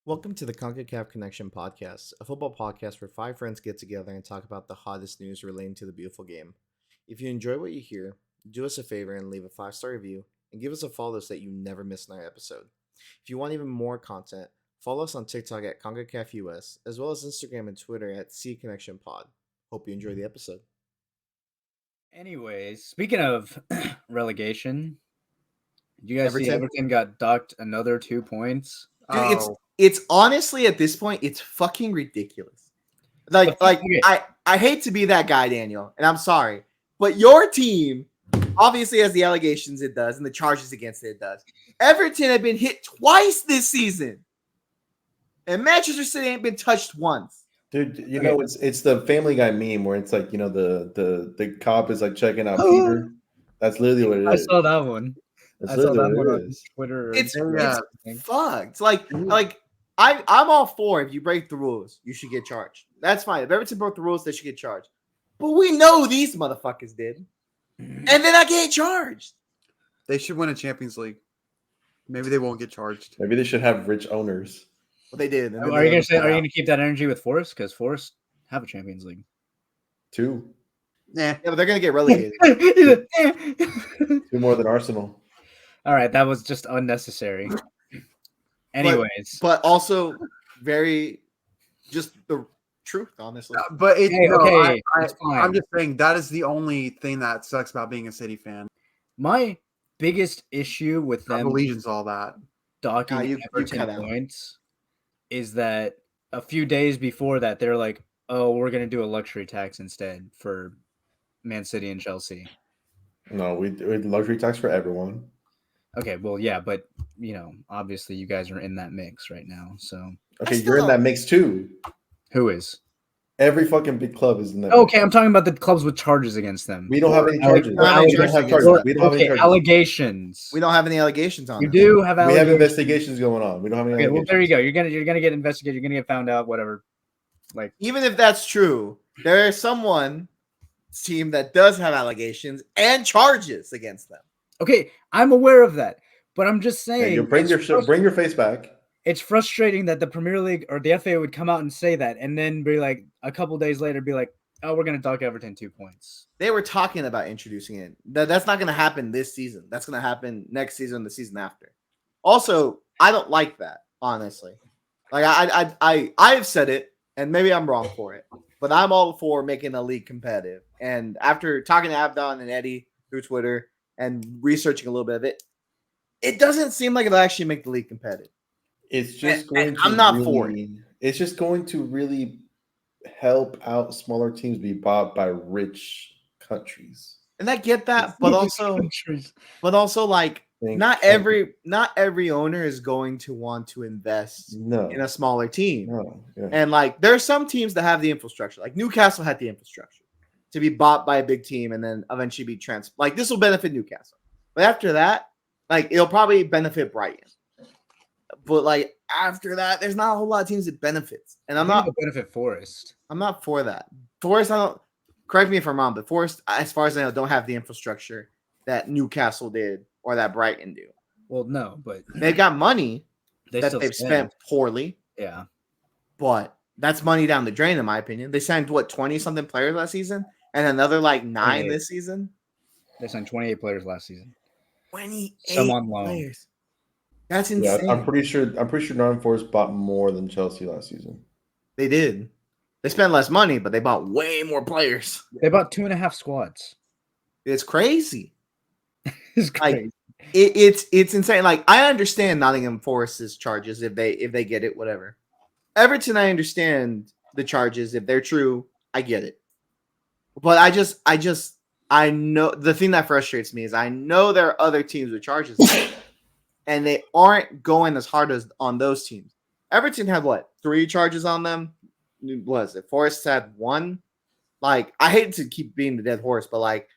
Welcome to the CONCACAF Connection podcast, a football podcast where five friends get together and talk about the hottest news relating to the beautiful game. If you enjoy what you hear, do us a favor and leave a 5-star review and give us a follow so that you never miss another episode. If you want even more content, follow us on TikTok at CONCACAF US, as well as Instagram and Twitter at CConnectionPod. Hope you enjoy the episode. Anyways, speaking of relegation, did you guys see Everton? Everton got docked another 2 points? Dude, it's honestly at this point, it's fucking ridiculous. I hate to be that guy, Daniel, and I'm sorry, but your team obviously has the allegations it does and the charges against it does. Everton had been hit twice this season, and Manchester City ain't been touched once. Dude, you know it's the Family Guy meme where it's like, you know, the cop is like checking out Peter. That's literally what it is. I saw that one. That's I saw that one it on is. Twitter. It's fucked. I'm all for if you break the rules, you should get charged. That's fine. If Everton broke the rules, they should get charged. But we know these motherfuckers did, and then I get charged. They should win a Champions League. Maybe they won't get charged. Maybe they should have rich owners. Well, they did. Are you gonna keep that energy with Forest? Because Forest have a Champions League. 2. Yeah, but they're gonna get relegated. 2 more than Arsenal. All right, that was just unnecessary. Anyways, but also very just the truth, honestly. But I'm just saying that is the only thing that sucks about being a City fan. My biggest issue with them allegiance, all that docking Everton points is that a few days before that they're like, "Oh, we're gonna do a luxury tax instead for Man City and Chelsea." No, we luxury tax for everyone. Okay, well, yeah, but you know, obviously, you guys are in that mix right now. So okay, you're in that mix too. Who is? Every fucking big club is in that. Okay, mix. I'm talking about the clubs with charges against them. We don't have any charges. We don't have charges. Allegations. We don't have any allegations on. You do have. We have investigations going on. We don't have any. Okay, well, there you go. You're gonna get investigated. You're gonna get found out. Whatever. Like, even if that's true, there is someone team that does have allegations and charges against them. Okay, I'm aware of that, but I'm just saying. You bring your face back. It's frustrating that the Premier League or the FA would come out and say that, and then be like a couple days later, be like, "Oh, we're gonna dock Everton 2 points." They were talking about introducing it. That's not gonna happen this season. That's gonna happen next season, the season after. Also, I don't like that, honestly. Like I've said it, and maybe I'm wrong for it, but I'm all for making the league competitive. And after talking to Abdon and Eddie through Twitter and researching a little bit of it, it doesn't seem like it'll actually make the league competitive. It's just going to I'm not for it. It's just going to really help out smaller teams be bought by rich countries. And I get that, but also like not every owner is going to want to invest in a smaller team. And like there are some teams that have the infrastructure. Like Newcastle had the infrastructure to be bought by a big team and then eventually be transferred. Like this will benefit Newcastle. But after that, like it'll probably benefit Brighton. But like after that, there's not a whole lot of teams that benefits. And I'm not benefit Forest. I'm not for that. Forest, I don't correct me if I'm wrong, but Forest, as far as I know, don't have the infrastructure that Newcastle did or that Brighton do. Well, no, but they've got money they've spent poorly. Yeah. But that's money down the drain, in my opinion. They signed 20-something players last season and another like 9 this season. They signed 28 players last season. 28 some on loan. Players. That's insane. Yeah, I'm pretty sure Nottingham Forest bought more than Chelsea last season. They did. They spent less money, but they bought way more players. They bought 2.5 squads. It's crazy. It's crazy. Like, it's insane. Like I understand Nottingham Forest's charges if they get it, whatever. Everton, I understand the charges if they're true. I get it. But I know the thing that frustrates me is I know there are other teams with charges. And they aren't going as hard as on those teams. Everton had 3 charges on them? Was it Forest had 1? Like I hate to keep being the dead horse, but like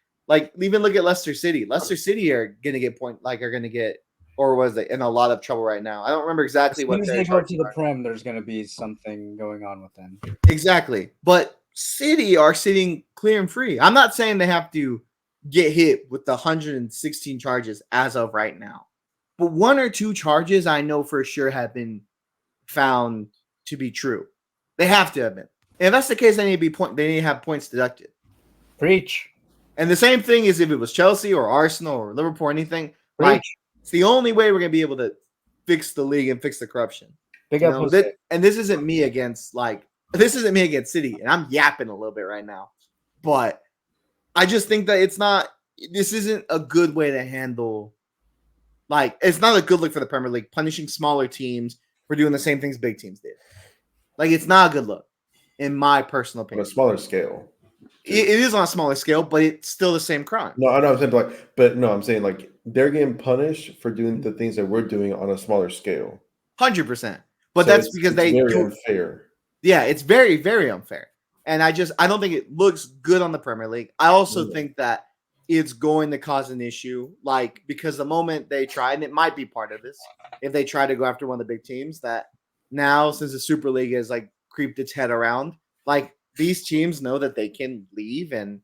even look at Leicester City. Leicester City are gonna get or was they in a lot of trouble right now? I don't remember exactly what they go to the Prem. There's gonna be something going on with them. Exactly, but City are sitting clear and free. I'm not saying they have to get hit with the 116 charges as of right now. But 1 or 2 charges I know for sure have been found to be true. They have to have been. And if that's the case, they need to have points deducted. Preach. And the same thing is if it was Chelsea or Arsenal or Liverpool or anything, like it's the only way we're gonna be able to fix the league and fix the corruption. And this isn't me against City, and I'm yapping a little bit right now, but I just think that this isn't a good way to handle. Like, it's not a good look for the Premier League, punishing smaller teams for doing the same things big teams did. Like, it's not a good look, in my personal opinion. On a smaller scale. It is on a smaller scale, but it's still the same crime. No, I know. I'm saying like they're getting punished for doing the things that we're doing on a smaller scale. 100%. But so that's because they very unfair. Yeah, it's very, very unfair. And I don't think it looks good on the Premier League. I also think that it's going to cause an issue, like, because the moment they try, and it might be part of this, if they try to go after one of the big teams, that now, since the Super League has like creeped its head around, like, these teams know that they can leave and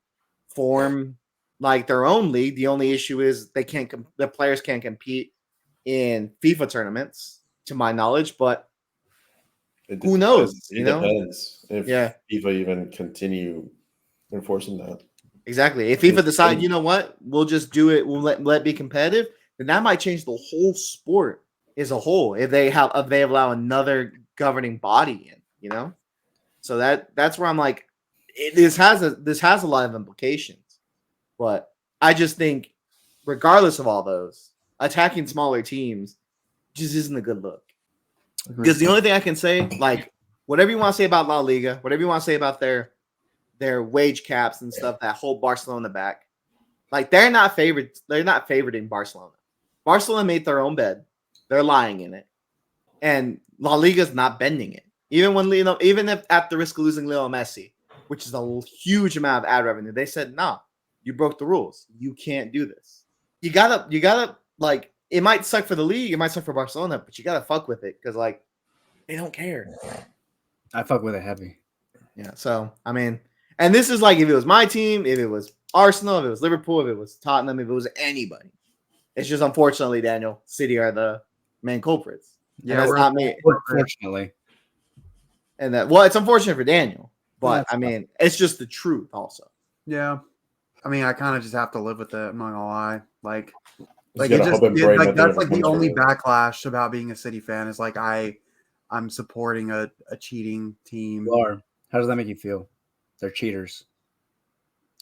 form like their own league. The only issue is the players can't compete in FIFA tournaments, to my knowledge, but who knows? It depends if FIFA even continue enforcing that. Exactly. If FIFA decide, you know what, we'll just do it, we'll let it be competitive, then that might change the whole sport as a whole. If they allow another governing body in, you know. So that's where I'm like, this has a lot of implications, but I just think, regardless of all those, attacking smaller teams just isn't a good look. Because the only thing I can say, like, whatever you want to say about La Liga, whatever you want to say about their wage caps and stuff that hold Barcelona back, like, they're not favored in Barcelona. Barcelona made their own bed. They're lying in it, and La Liga's not bending it. Even if at the risk of losing Lionel Messi, which is a huge amount of ad revenue, they said, "No, you broke the rules. You can't do this. You gotta like, it might suck for the league, it might suck for Barcelona, but you gotta fuck with it because, like, they don't care." I fuck with it heavy. Yeah. So I mean, and this is like, if it was my team, if it was Arsenal, if it was Liverpool, if it was Tottenham, if it was anybody, it's just, unfortunately, Daniel, City are the main culprits. Yeah, that's not me. Unfortunately. And it's unfortunate for Daniel, but I mean, it's just the truth also. Yeah. I mean, I kind of just have to live with it. I'm not gonna lie. Like that's like the only backlash about being a City fan is like, I'm supporting a cheating team. How does that make you feel? They're cheaters.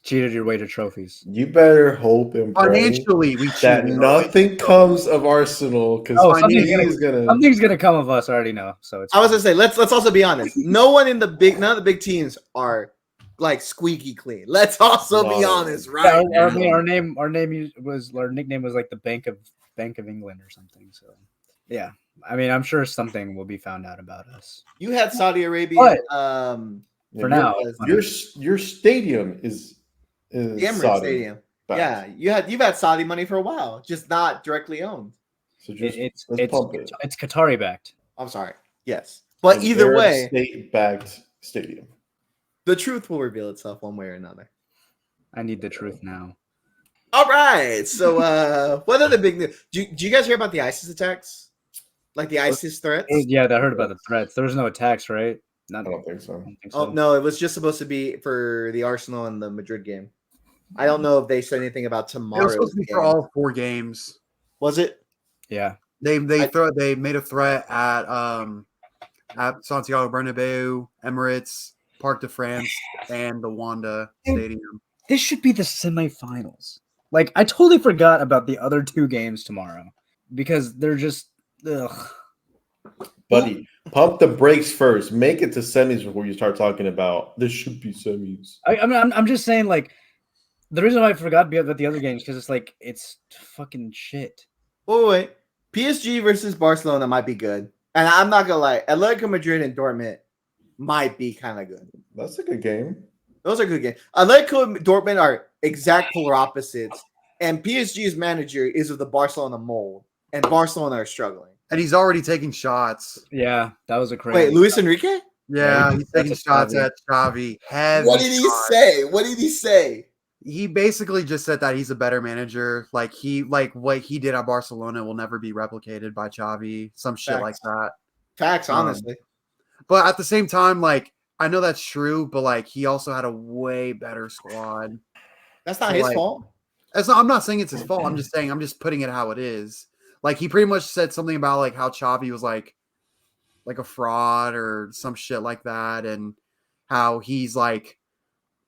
Cheated your way to trophies. You better hope and pray financially that nothing comes of Arsenal, because something's gonna come of us. I already know. So I was gonna say, let's also be honest. None of the big teams are like squeaky clean. Let's also be honest, right? Our nickname was like the Bank of England or something. So yeah, I mean, I'm sure something will be found out about us. You had Saudi Arabia. For now, your stadium is the Emirates Stadium. Back. Yeah, you've had Saudi money for a while, just not directly owned. So just it's Qatari backed. I'm sorry. Yes, but either way, state-backed stadium. The truth will reveal itself one way or another. I need the truth now. All right. So, what are the big news? Do you guys hear about the ISIS attacks? Like the ISIS threats? Yeah, I heard about the threats. There was no attacks, right? I don't think so. Oh no, it was just supposed to be for the Arsenal and the Madrid game. I don't know if they said anything about tomorrow. It was supposed to be for all 4 games. Was it? Yeah. They made a threat at Santiago Bernabeu, Emirates, Parc de France, and the Wanda Stadium. This should be the semifinals. Like, I totally forgot about the other 2 games tomorrow because they're just Buddy, pump the brakes first. Make it to semis before you start talking about this should be semis. I'm just saying, like, the reason why I forgot about the other games because it's like, it's fucking shit. Wait. PSG versus Barcelona might be good. And I'm not going to lie. Atletico Madrid and Dortmund might be kind of good. That's a good game. Those are good games. Atletico and Dortmund are exact polar opposites. And PSG's manager is of the Barcelona mold. And Barcelona are struggling. And he's already taking shots. Yeah, that was a crazy. Wait, Luis Enrique? Yeah, he's taking shots at Xavi. What did he say? He basically just said that he's a better manager. Like what he did at Barcelona will never be replicated by Xavi. Some shit like that. Facts, honestly. But at the same time, like I know that's true, but like he also had a way better squad. That's not his fault. I'm not saying it's his fault. I'm just saying I'm just putting it how it is. Like he pretty much said something about like how Xavi was like a fraud or some shit like that, and how he's like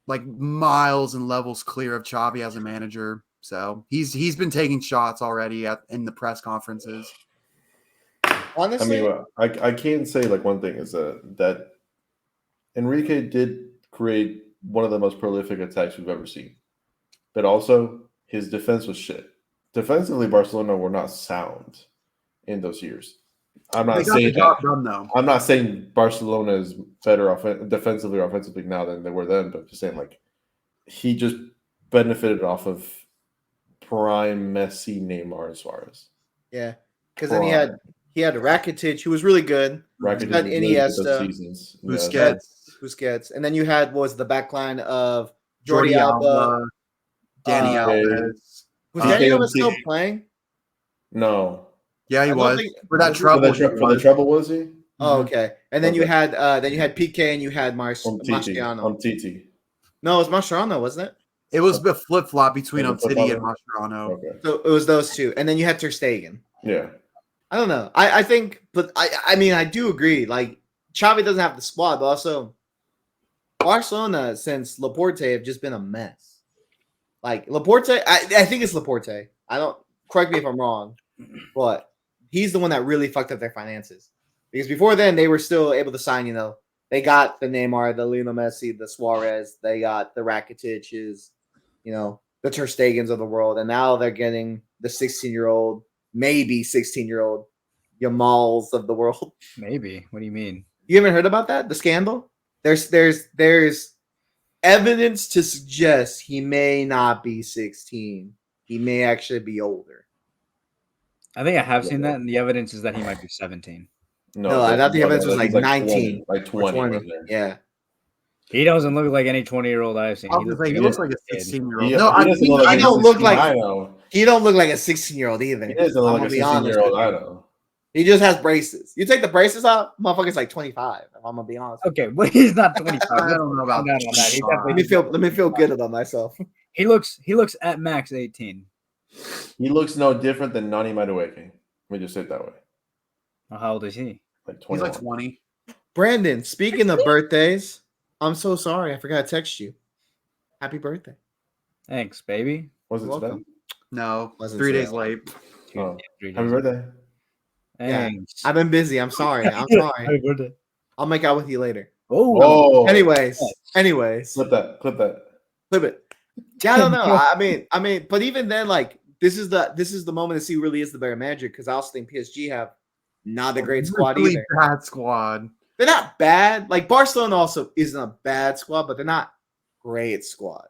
miles and levels clear of Xavi as a manager. So he's been taking shots already in the press conferences. Honestly, I mean, I can say like one thing is that Enrique did create one of the most prolific attacks we've ever seen, but also his defense was shit. Defensively, Barcelona were not sound in those years. I'm not saying that. Done, though. I'm not saying Barcelona is better defensively or offensively now than they were then, but just saying like he just benefited off of prime Messi, Neymar, and Suarez. Yeah, because then he had Rakitic, who was really good. Rakitic had was really good those Iniesta, seasons. Busquets, and then you had what was the back line of Jordi Alba, Dani Alves. Was Dani Alves still playing? No. Yeah, he was. For that trouble. For the trouble, was he? Oh, okay. And then you had PK and you had Mascherano. Umtiti. No, it was Mascherano, wasn't it? It was the flip flop between Umtiti and Mascherano. Okay. So it was those two, and then you had Ter Stegen. Yeah. I don't know. I think, but I mean, I do agree. Like Xavi doesn't have the squad, but also Barcelona since Laporte have just been a mess. Like Laporte, I think it's Laporte. I don't correct me if I'm wrong, but he's the one that really fucked up their finances. Because before then, they were still able to sign. They got the Neymar, the Lionel Messi, the Suarez. They got the Rakitiches, the Ter Stegens of the world, and now they're getting the 16-year-old, maybe 16-year-old Yamals of the world. Maybe. What do you mean? You haven't heard about that? The scandal? There's evidence to suggest he may not be 16. He may actually be older. I think I have seen that, and the evidence is that he might be 17. No, I thought the evidence was like 19. 20, like 20. Right there. Yeah. He doesn't look like any 20-year-old I've seen. He looks like a 16-year-old. No, he don't look like a 16-year-old either. He doesn't look like a 16-year-old I know. He just has braces. You take the braces off, motherfucker's like 25. If I'm gonna be honest. Okay, well he's not 25. I don't know about that. Let me feel good about myself. He looks at max 18. He looks no different than Nani Madueke. Let me just say it that way. Well, how old is he? Like 20. He's like 20. Brandon, speaking of birthdays, I'm so sorry. I forgot to text you. Happy birthday. Thanks, baby. Was it today? No, 3 days late. Oh. Happy birthday. Thanks. Yeah, I've been busy. I'm sorry. Happy birthday. I'll make out with you later. Oh. Anyways. Clip that. Clip it. Yeah, I don't know. I mean, but even then, like this is the moment to see who really is the better manager, because I also think PSG have not a great squad really either. Bad squad. They're not bad. Like Barcelona also isn't a bad squad, but they're not great squads.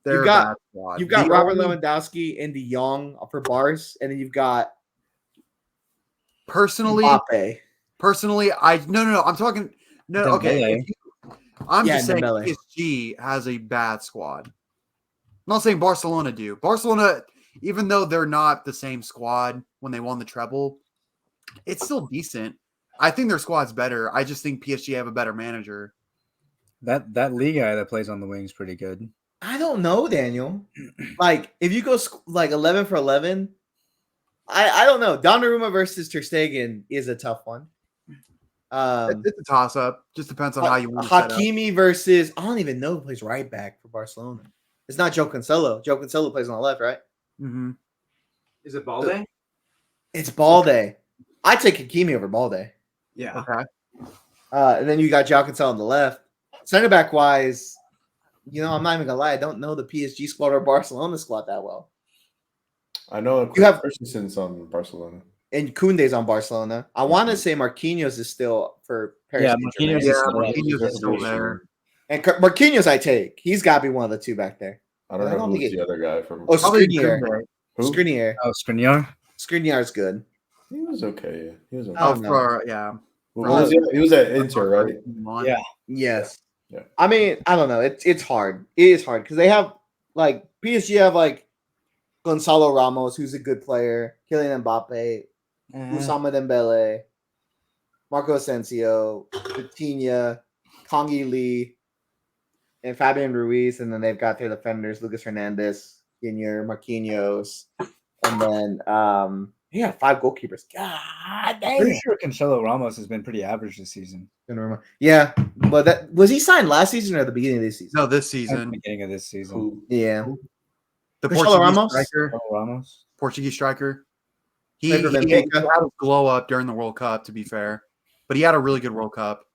You've got Robert Lewandowski and De Jong for Bars, and then you've got personally. Mbappe. Personally, I'm talking Dembele. Okay. I'm just saying Dembele. PSG has a bad squad. I'm not saying Barcelona do. Barcelona, even though they're not the same squad when they won the treble, it's still decent. I think their squad's better. I just think PSG have a better manager. That Lee guy that plays on the wing's pretty good. I don't know, Daniel. Like, if you go like 11 for 11, I don't know. Donnarumma versus Ter Stegen is a tough one. It's a toss-up. Just depends on how you want to set up. Hakimi versus, I don't even know who plays right back for Barcelona. It's not Joe Cancelo. Joe Cancelo plays on the left, right? Mm-hmm. Is it Balde? It's Balde. I take Hakimi over Balde. Yeah. Okay. And then you got Joao Cancelo on the left. Center back wise, I'm not even gonna lie. I don't know the PSG squad or Barcelona squad that well. I know you have Christensen's on Barcelona. And Koundé's on Barcelona. I want to say Marquinhos is still for Paris. Yeah, Marquinhos is still there. And Marquinhos, I take. He's got to be one of the two back there. I don't know who's the other guy from. Oh, Skriniar. Skriniar. Oh, Skriniar. Skriniar's good. He was okay. He was okay. He was at Inter, right? Yeah. Yes. Yeah. I mean, I don't know. It's hard. It is hard because they have like PSG have like Gonzalo Ramos, who's a good player, Kylian Mbappe, Ousmane Dembele. Marco Asensio, Vitinha, Kongi Lee, and Fabian Ruiz, and then they've got their defenders Lucas Hernandez, Marquinhos, and then 5 goalkeepers. God damn. Pretty sure Cancelo Ramos has been pretty average this season. Yeah, but that was he signed last season or the beginning of this season? No, this season. Beginning of this season. Yeah. The Cancelo Portuguese striker. He Played for had Benfica. a glow up during the World Cup, to be fair. But he had a really good World Cup.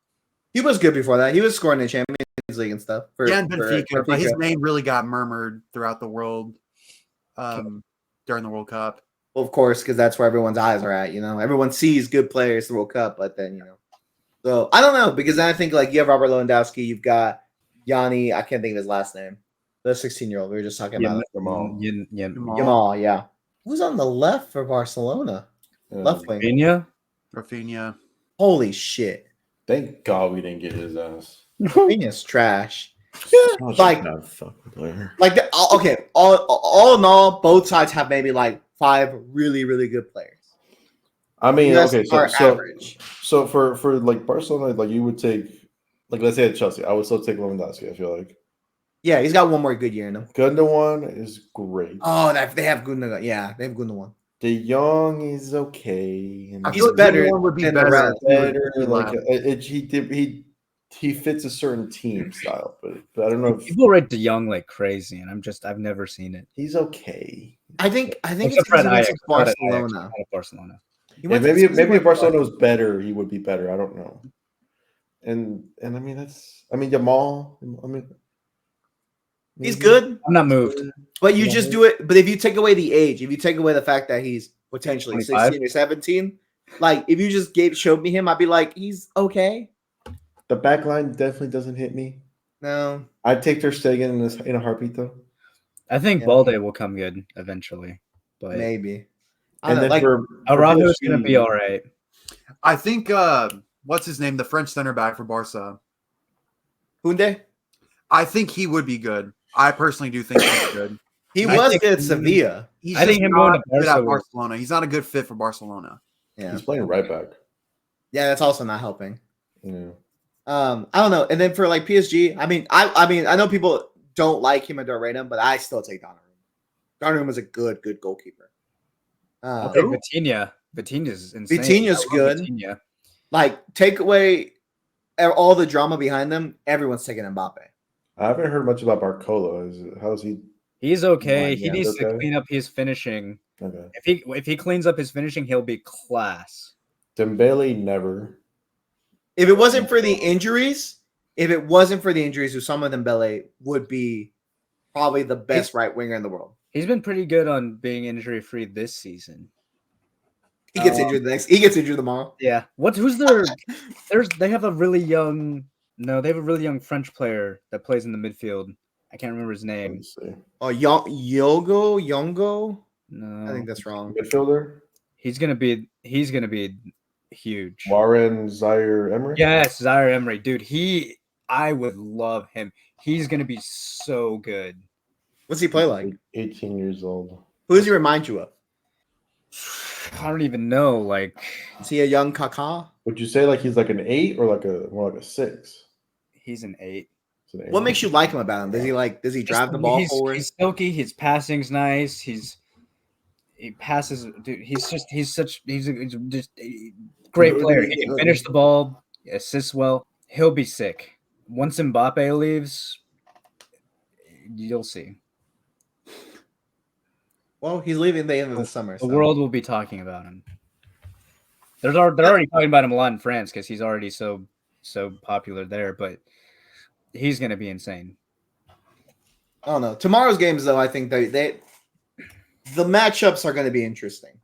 He was good before that. He was scoring in the Champions League and stuff. And Benfica, but his name really got murmured throughout the world during the World Cup. Well, of course, because that's where everyone's eyes are at. Everyone sees good players in the World Cup, but then So I don't know, because I think like you have Robert Lewandowski, you've got Yanni. I can't think of his last name. The 16-year-old we were just talking about. Yamal, yeah. Who's on the left for Barcelona? Left wing. Rafinha. Holy shit! Thank God we didn't get his ass. Rafinha's trash. Like Okay. All in all, both sides have maybe like 5 really, really good players. I mean, okay, average. So for like Barcelona, like you would take, like let's say at Chelsea, I would still take Lewandowski. I feel like. Yeah, he's got one more good year in him. Gundogan is great. Oh, they have Gundogan. Yeah, they have Gundogan. De Jong is okay. He's better. Would be better. He fits a certain team style, but I don't know. People rate De Jong like crazy, and I've never seen it. He's okay. I think it's because Barcelona. Barcelona. Yeah, maybe if Barcelona was better, he would be better. I don't know. And I mean Yamal. He's good. I'm not moved. But you just do it. But if you take away the age, if you take away the fact that he's potentially 25? 16 or 17, like if you just showed me him, I'd be like, he's okay. The back line definitely doesn't hit me. No. I'd take Ter Stegen in a heartbeat, though. I think Balde will come good eventually. But maybe. And then Araujo is going to be all right. I think, what's his name? The French center back for Barca. Koundé? I think he would be good. I personally do think he's good. He was good at Sevilla. I think him going to Barcelona. He's not a good fit for Barcelona. Yeah. He's playing right back. Yeah, that's also not helping. Yeah. I don't know. And then for like PSG, I know people don't like him and don't rate him, but I still take Donnarumma. Donnarumma is a good goalkeeper. Vitinha. Vitinha's insane. Vitinha's good. Vitinha. Like, take away all the drama behind them, everyone's taking Mbappe. I haven't heard much about Barcola. How's he? He's okay. He needs to clean up his finishing. Okay. If he cleans up his finishing, he'll be class. Dembele never. If it wasn't for the injuries, Ousmane Dembele would be probably the best right winger in the world. He's been pretty good on being injury free this season. He gets injured he gets injured tomorrow. Yeah. They have a really young French player that plays in the midfield. I can't remember his name. Oh, Yongo? No. I think that's wrong. Midfielder? He's gonna be huge. Warren Zaire Emery? Yes, Zaire Emery. Dude, I would love him. He's gonna be so good. What's he play like? 18 years old. Who does he remind you of? I don't even know. Like, is he a young Kaká? Would you say like he's like an 8 or more like a 6? He's an 8. What makes you like him about him? Does he drive the ball forward? He's silky. His passing's nice. He passes. Dude, he's just a great player. He can finish the ball, assists well. He'll be sick. Once Mbappe leaves, you'll see. Well, he's leaving the end of the summer. The world will be talking about him. They're already talking about him a lot in France because he's already so popular there. But he's going to be insane. I don't know. Tomorrow's games, though, I think the matchups are going to be interesting.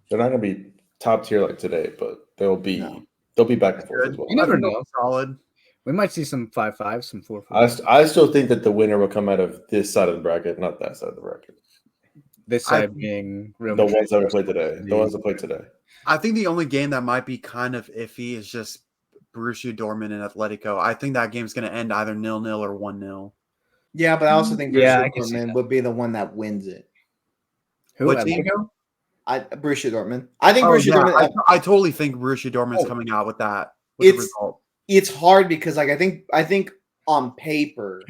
They're not going to be top tier like today, but they'll be back and forth as well. You never know. Solid. We might see some 5-5, some 4-4. I still think that the winner will come out of this side of the bracket, not that side of the bracket. This side being Real the Madrid ones that play today. The ones that play today. I think the only game that might be kind of iffy is just Borussia Dortmund and Atletico. I think that game's going to end either 0-0 or 1-0. Yeah, but I also think Borussia Dortmund would be the one that wins it. Who? Atletico? Borussia Dortmund. I think Oh, Borussia yeah, Dortmund. I totally think Borussia Dortmund's Oh. coming out with that. With the result. It's hard because like I think on paper,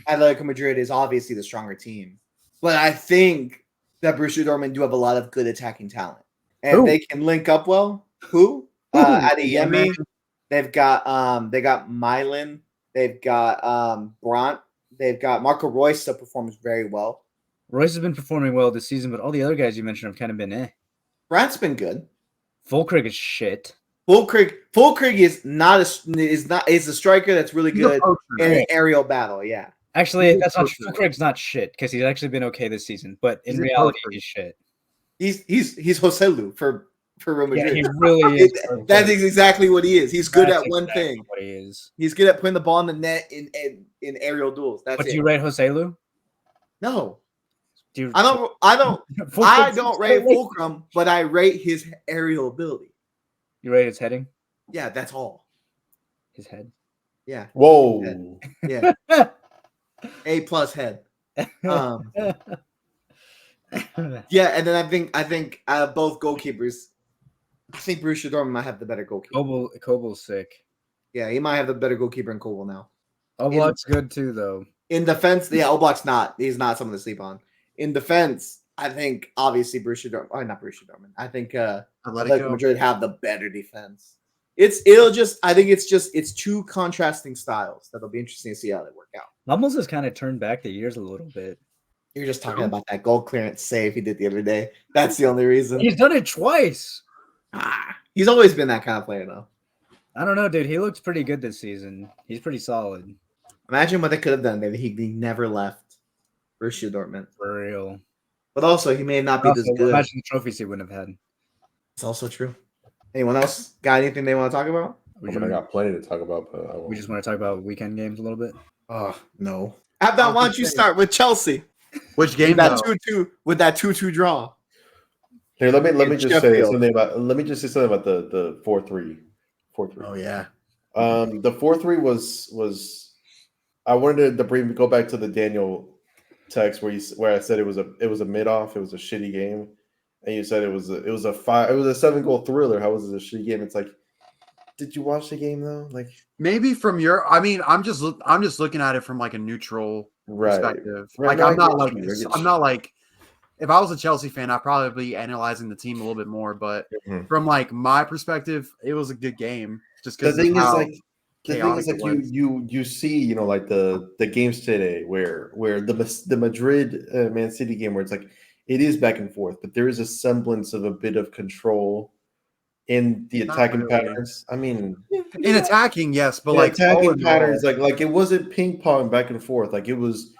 Atletico Madrid is obviously the stronger team, but I think that Borussia Dortmund do have a lot of good attacking talent, and Who? they can link up well. Who? Adeyemi. They've got Mylan. They've got Brandt. They've got Marco Reus that performs very well. Royce has been performing well this season, but all the other guys you mentioned have kind of been Brandt's been good. Fulkrug is shit. Fulkrug is a striker that's really good in an aerial battle. Yeah. Actually, that's not Fulkrug's not shit because he's actually been okay this season, but in reality, he's shit. He's Joselu for Real Madrid. Yeah, he really is. That's exactly what he is. He's good at one exactly thing. What he is. He's good at putting the ball in the net in aerial duels. That's But it. do you rate Joselu? No. Do you, I don't rate Fulcrum, but I rate his aerial ability. You rate his heading? Yeah, that's all. His head? Yeah. Whoa. Yeah. A+ head. Yeah, and then I think both goalkeepers. I think Borussia Dortmund might have the better goalkeeper. Kobel's sick. Yeah, he might have the better goalkeeper in Kobel now. Oblak's good too, though. In defense, yeah, Oblak's not. He's not someone to sleep on. In defense, I think obviously Borussia Dortmund. Oh, not Borussia Dortmund. I think Atletico Madrid have the better defense. It's two contrasting styles that'll be interesting to see how they work out. Hummels has kind of turned back the years a little bit. You're just talking about that goal clearance save he did the other day. That's the only reason. He's done it twice. He's always been that kind of player, though. I don't know, dude. He looks pretty good this season. He's pretty solid. Imagine what they could have done if he never left Borussia Dortmund. For real. But also, he may not be this good. Imagine the trophies he wouldn't have had. It's also true. Anyone else got anything they want to talk about? I got plenty to talk about, but we just want to talk about weekend games a little bit. Oh, no. Why don't you start with Chelsea? Which game? With that 2-2 draw. Here, let me just say something about the 4-3. 4-3. Oh yeah. The 4-3 was I wanted to go back to the Daniel text where I said it was a mid-off, it was a shitty game, and you said it was a 7-goal thriller. How was it a shitty game? It's like, did you watch the game though? Like maybe from your, I mean, I'm just looking at it from like a neutral perspective. Right. Like I'm not like if I was a Chelsea fan, I'd probably be analyzing the team a little bit more. But from like my perspective, it was a good game. Just because the thing is like you see, like the games today where the Madrid Man City game where it's like it is back and forth, but there is a semblance of a bit of control in the attacking patterns. I mean, in attacking, yes, but like attacking patterns, like it wasn't ping pong back and forth. Like it was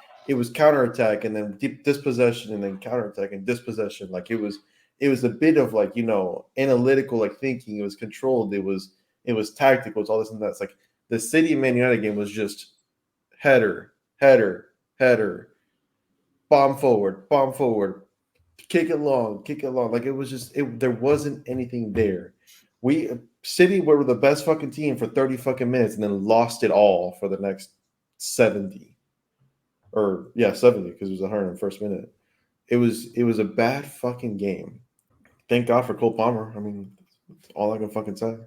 counterattack and then dispossession and then counterattack and dispossession. Like it was a bit of like, analytical, like thinking. It was controlled. It was tactical. It's all this and that. It's like the City Man United game was just header, bomb forward, kick it long. Like it was just there wasn't anything there. City were the best fucking team for 30 fucking minutes and then lost it all for the next 70. 70 because it was 101st minute. It was a bad fucking game. Thank God for Cole Palmer. I mean, that's all I can fucking say.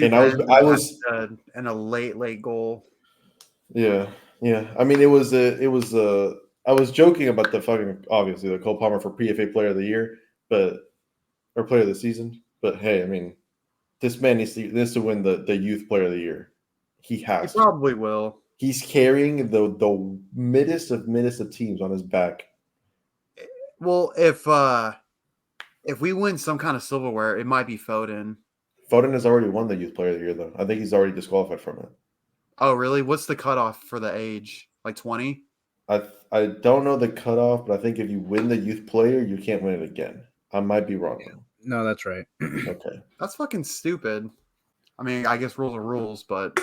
And I was and a late goal. Yeah. I mean, I was joking about the fucking obviously the Cole Palmer for PFA Player of the Year, or Player of the Season. But hey, I mean, this man needs to win the Youth Player of the Year. He probably will. He's carrying the middest of teams on his back. Well, if we win some kind of silverware, it might be Foden. Foden has already won the Youth Player of the Year, though. I think he's already disqualified from it. Oh, really? What's the cutoff for the age? Like 20? I don't know the cutoff, but I think if you win the Youth Player, you can't win it again. I might be wrong, though. No, that's right. Okay. That's fucking stupid. I mean, I guess rules are rules, but...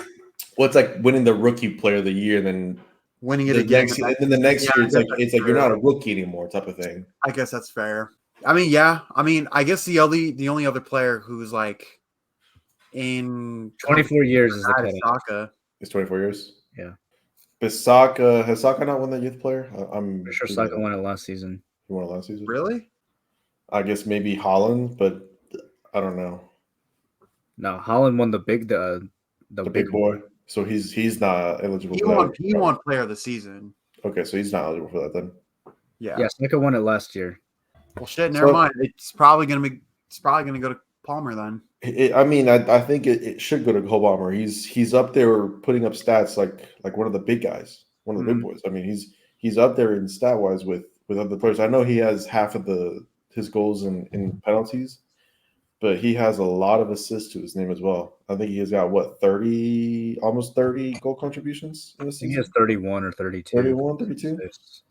Well, it's like winning the Rookie Player of the Year and then winning it again. And then the next year, it's like you're not a rookie anymore, type of thing. I guess that's fair. I mean, yeah. I mean, I guess the only other player who's like in 24 years is the cutoff. Saka. It's 24 years. Yeah. But has Saka not won the Youth Player? I'm sure Saka won it last season. He won it last season. Really? I guess maybe Holland, but I don't know. No, Holland won the big the Big boy. So he's not eligible He for that. won Player of the Season. Okay, so he's not eligible for that then. Yeah. Yeah, Saka won it last year. Well, shit. Never mind. It's probably gonna go to Palmer then. I think it should go to Cole Palmer. He's up there putting up stats like one of the big guys, one of the big boys. I mean, he's up there in stat wise with other players. I know he has half of his goals in penalties, but he has a lot of assists to his name as well. I think he has got what 30, almost 30 goal contributions in the I think he season. has 31 or 32. 31, 32? assists.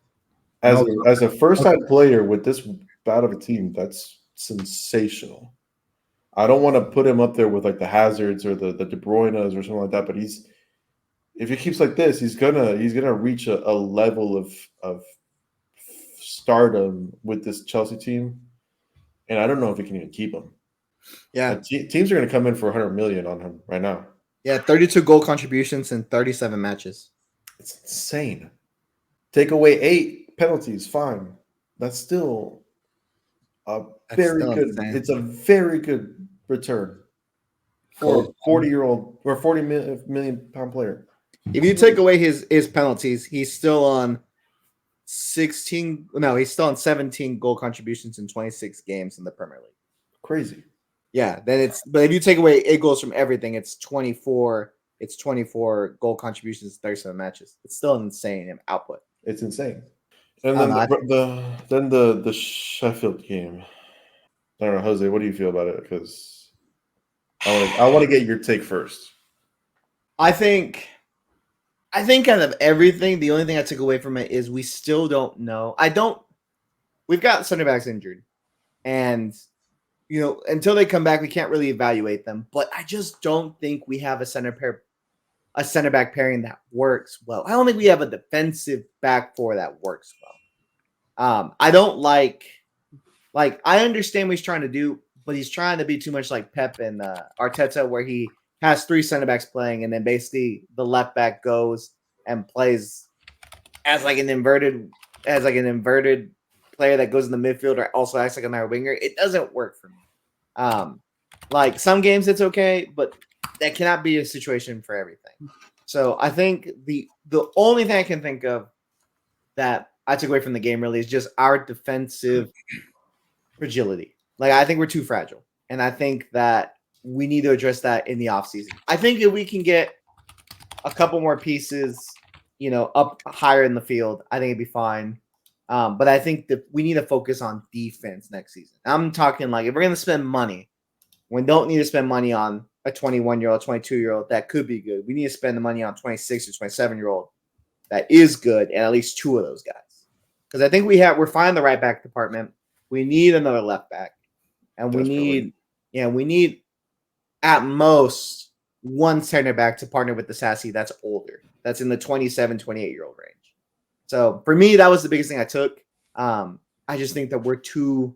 As a first time player with this bad of a team, that's sensational. I don't want to put him up there with like the Hazards or the De Bruyne's or something like that, but if he keeps like this, he's gonna reach a level of stardom with this Chelsea team, and I don't know if he can even keep him. Yeah, teams are gonna come in for 100 million on him right now. Yeah, 32 goal contributions in 37 matches. It's insane. Take away 8 penalties, fine. That's still very good. Insane. It's a very good return for a 40-year-old or 40 million pound player. If you take away his penalties, he's still on 16. No, he's still on 17 goal contributions in 26 games in the Premier League. Crazy. Yeah, but if you take away 8 goals from everything, it's 24. It's 24 goal contributions, 37 matches. It's still an insane output. It's insane. And then the Sheffield game. I don't know, Jose. What do you feel about it? Because I want to get your take first. I think out of everything, the only thing I took away from it is we still don't know. We've got center backs injured, and until they come back, we can't really evaluate them. But I just don't think we have a center back pairing that works well. I don't think we have a defensive back four that works well. I don't like I understand what he's trying to do, but he's trying to be too much like Pep and Arteta, where he has 3 center backs playing, and then basically the left back goes and plays as like an inverted player that goes in the midfield or also acts like another winger. It doesn't work for me. Like some games it's okay, but that cannot be a situation for everything. So I think the only thing I can think of that I took away from the game really is just our defensive fragility. Like I think we're too fragile, and I think that we need to address that in the offseason. I think if we can get a couple more pieces, up higher in the field, I think it'd be fine. But I think that we need to focus on defense next season. I'm talking like if we're going to spend money, we don't need to spend money on a 21-year-old, 22-year-old that could be good. We need to spend the money on 26 or 27-year-old that is good, and at least 2 of those guys. Because I think we're fine in the right back department. We need another left back, and we need at most 1 center back to partner with the Sassy that's older, that's in the 27, 28-year-old range. So for me, that was the biggest thing I took. I just think that we're too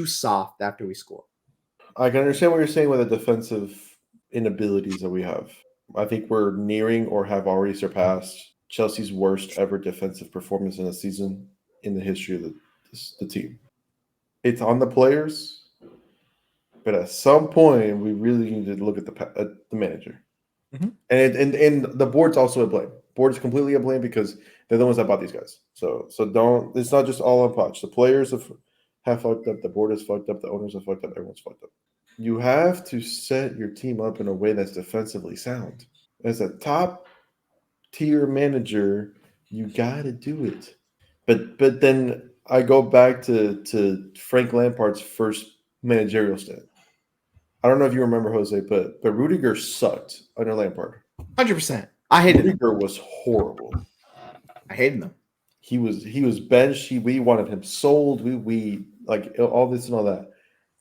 soft after we score. I can understand what you're saying with the defensive inabilities that we have. I think we're nearing or have already surpassed Chelsea's worst ever defensive performance in a season in the history of the team. It's on the players, but at some point we really need to look at the manager, and the board's also a blame. Board is completely a blame because they're the ones that bought these guys. So don't. It's not just all on Poch. The players have fucked up. The board has fucked up. The owners have fucked up. Everyone's fucked up. You have to set your team up in a way that's defensively sound. As a top tier manager, you got to do it. But then I go back to Frank Lampard's first managerial stint. I don't know if you remember, Jose, but Rudiger sucked under Lampard. 100%. I hated Rudiger him. Was horrible. I hated him. He was benched. We wanted him sold. We like all this and all that.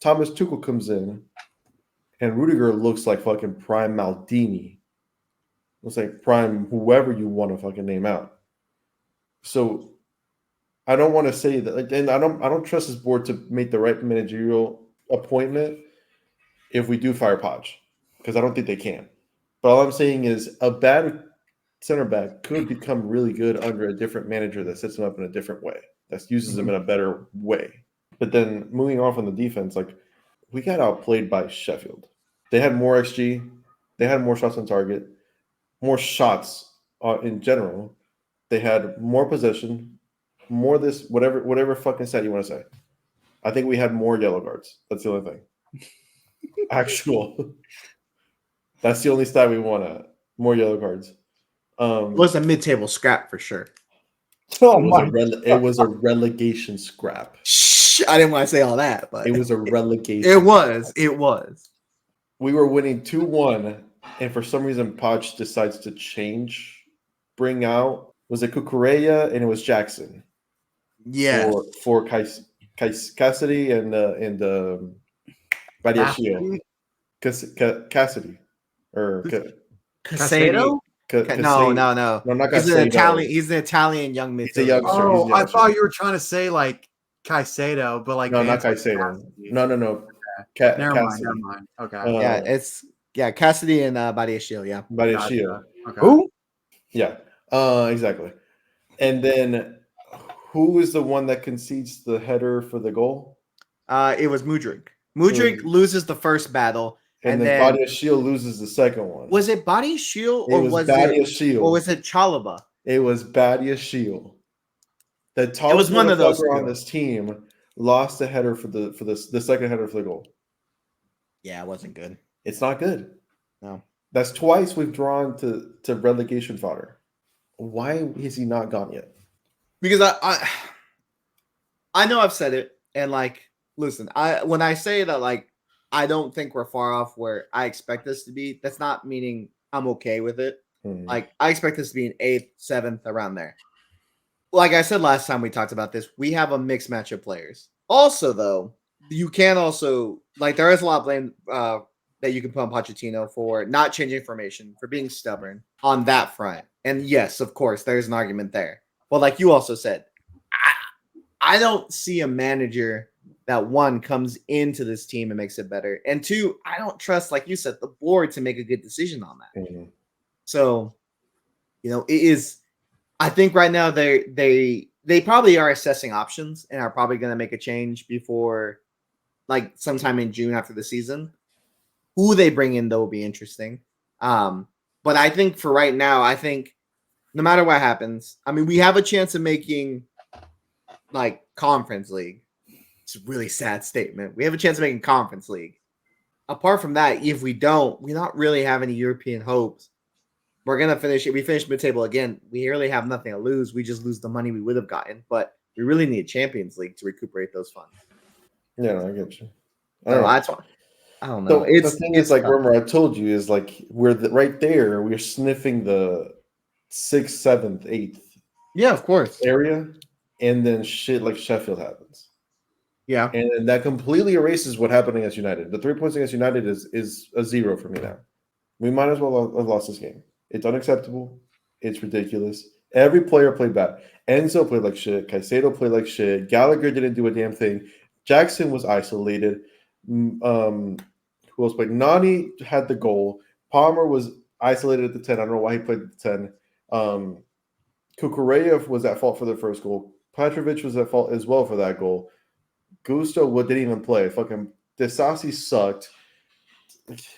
Thomas Tuchel comes in, and Rudiger looks like fucking prime Maldini. Looks like prime whoever you want to fucking name out. So I don't want to say that, and I don't trust this board to make the right managerial appointment if we do fire Poch, because I don't think they can. But all I'm saying is a bad center back could become really good under a different manager that sets him up in a different way, that uses him in a better way. But then moving on from the defense, like we got outplayed by Sheffield. They had more XG, they had more shots on target, more shots in general. They had more possession, more this whatever fucking stat you want to say. I think we had more yellow cards. That's the only thing. Actual. That's the only stat we want to more yellow cards. It was a mid-table scrap for sure. Oh it was a relegation scrap. Shh, I didn't want to say all that, but It was a relegation. It was. We were winning 2-1, and for some reason, Poch decides to bring out, was it Cucurella and it was Jackson? Yeah. For Cassidy and Badiashile. Cassidy. Or Casado? No, not he's Casado. an Italian. He's an Italian young midfielder. He's a youngster. Oh, I thought you were trying to say like Caicedo, but like no, not Caicedo. No. Never mind. Okay. Cassidy and Badiashile. Yeah, Badiashile. Okay. Who? Yeah. Exactly. And then who is the one that concedes the header for the goal? It was Mudryk. Mudryk loses the first battle. And then Badiashile loses the second one. Was it Badiashile or was it Chalaba? It was Badiashile. The tallest it was one of those on this team lost the header for the second header for the goal. Yeah, it wasn't good. It's not good. No. That's twice we've drawn to relegation fodder. Why has he not gone yet? Because I know I've said it, and like, listen, when I say that, like, I don't think we're far off where I expect this to be. That's not meaning I'm okay with it. Mm-hmm. Like, I expect this to be an 8th, 7th, around there. Like I said last time we talked about this, we have a mixed match of players. Also, though, you can also, like, there is a lot of blame that you can put on Pochettino for not changing formation, for being stubborn on that front. And yes, of course, there's an argument there. But like you also said, I don't see a manager that, one, comes into this team and makes it better, and two, I don't trust, like you said, the board to make a good decision on that. Mm-hmm. So, it is. I think right now they probably are assessing options and are probably going to make a change before, like, sometime in June after the season. Who they bring in, though, will be interesting. But I think for right now, I think no matter what happens, I mean, we have a chance of making, like, Conference League. It's a really sad statement. We have a chance of making Conference League. Apart from that, if we don't, we don't really have any European hopes. We're going to finish it. We finish mid-table again. We really have nothing to lose. We just lose the money we would have gotten. But we really need Champions League to recuperate those funds. Yeah, I get you. I don't know. The thing is, like, remember I told you, is like we're right there. We're sniffing the 6th, 7th, 8th. Yeah, of course. Area, and then shit like Sheffield happens. Yeah, and that completely erases what happened against United. The 3 points against United is a 0 for me now. We might as well have lost this game. It's unacceptable. It's ridiculous. Every player played bad. Enzo played like shit. Caicedo played like shit. Gallagher didn't do a damn thing. Jackson was isolated. Who else played? Nani had the goal. Palmer was isolated at the 10. I don't know why he played at the 10. Cucurella was at fault for the first goal. Petrovic was at fault as well for that goal. Gusto didn't even play. Fucking Desasi sucked.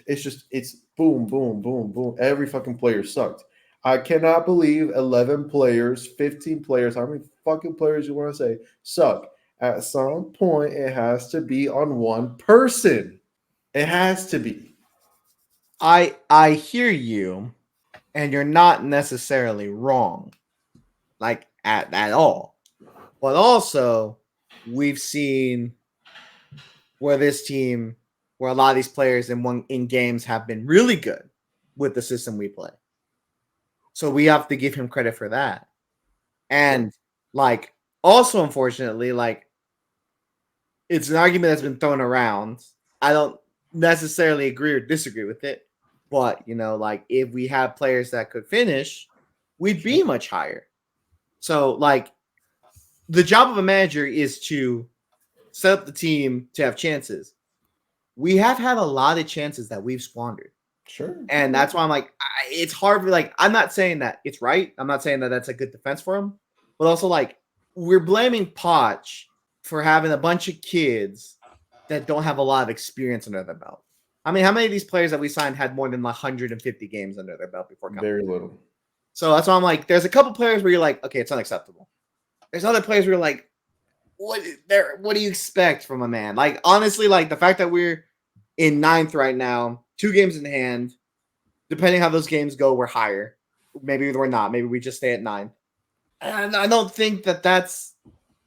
It's boom, boom, boom, boom. Every fucking player sucked. I cannot believe 11 players, 15 players, how many fucking players you want to say, suck. At some point, it has to be on one person. It has to be. I hear you, and you're not necessarily wrong, like at all. But also, we've seen where a lot of these players in games have been really good with the system we play. So we have to give him credit for that. And like, also, unfortunately, like, it's an argument that's been thrown around. I don't necessarily agree or disagree with it, but like, if we had players that could finish, we'd be much higher. So like, the job of a manager is to set up the team to have chances. We have had a lot of chances that we've squandered. Sure. And that's why I'm like, it's hard for, like, I'm not saying that it's right. I'm not saying that that's a good defense for him, but also, like, we're blaming Poch for having a bunch of kids that don't have a lot of experience under their belt. I mean, how many of these players that we signed had more than 150 games under their belt before coming? Very little. So that's why I'm like, there's a couple players where you're like, okay, it's unacceptable. There's other players where you're like, what do you expect from a man? Like, honestly, like the fact that we're in 9th right now, 2 games in hand, depending how those games go, we're higher. Maybe we're not. Maybe we just stay at 9. And I don't think that that's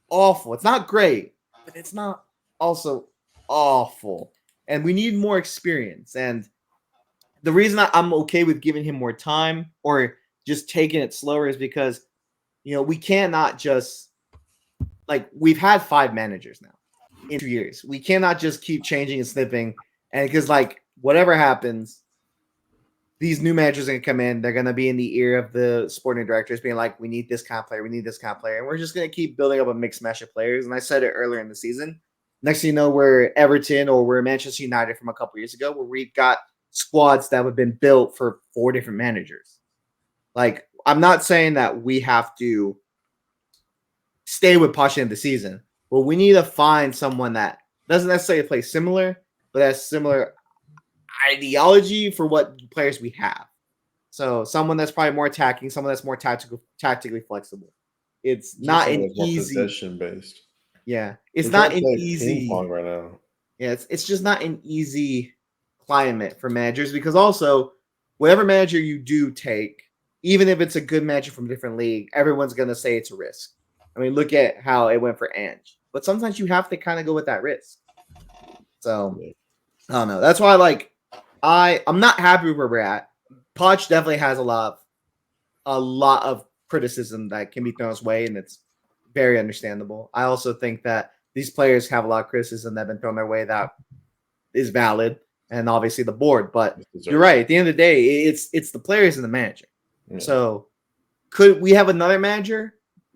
awful. It's not great, but it's not also awful. And we need more experience. And the reason I'm okay with giving him more time or just taking it slower is because, we cannot just, like, we've had 5 managers now in 2 years. We cannot just keep changing and snipping. And because, like, whatever happens, these new managers are going to come in. They're going to be in the ear of the sporting directors being like, we need this kind of player. We need this kind of player. And we're just going to keep building up a mixed mash of players. And I said it earlier in the season. Next thing you know, we're Everton or we're Manchester United from a couple years ago where we've got squads that have been built for 4 different managers. Like, I'm not saying that we have to stay with Poch in the season, but we need to find someone that doesn't necessarily play similar, but has similar ideology for what players we have. So someone that's probably more attacking, someone that's more tactically flexible. It's not an easy possession based. Yeah, it's not an easy ping pong right now. Yeah, it's just not an easy climate for managers because also whatever manager you do take, even if it's a good manager from a different league, everyone's gonna say it's a risk. I mean, look at how it went for Ange. But sometimes you have to kind of go with that risk. So I don't know. That's why I'm not happy with where we're at. Poch definitely has a lot of criticism that can be thrown his way, and it's very understandable. I also think that these players have a lot of criticism that have been thrown their way that is valid, and obviously the board. But you're right. At the end of the day, it's the players and the manager. Yeah. So could we have another manager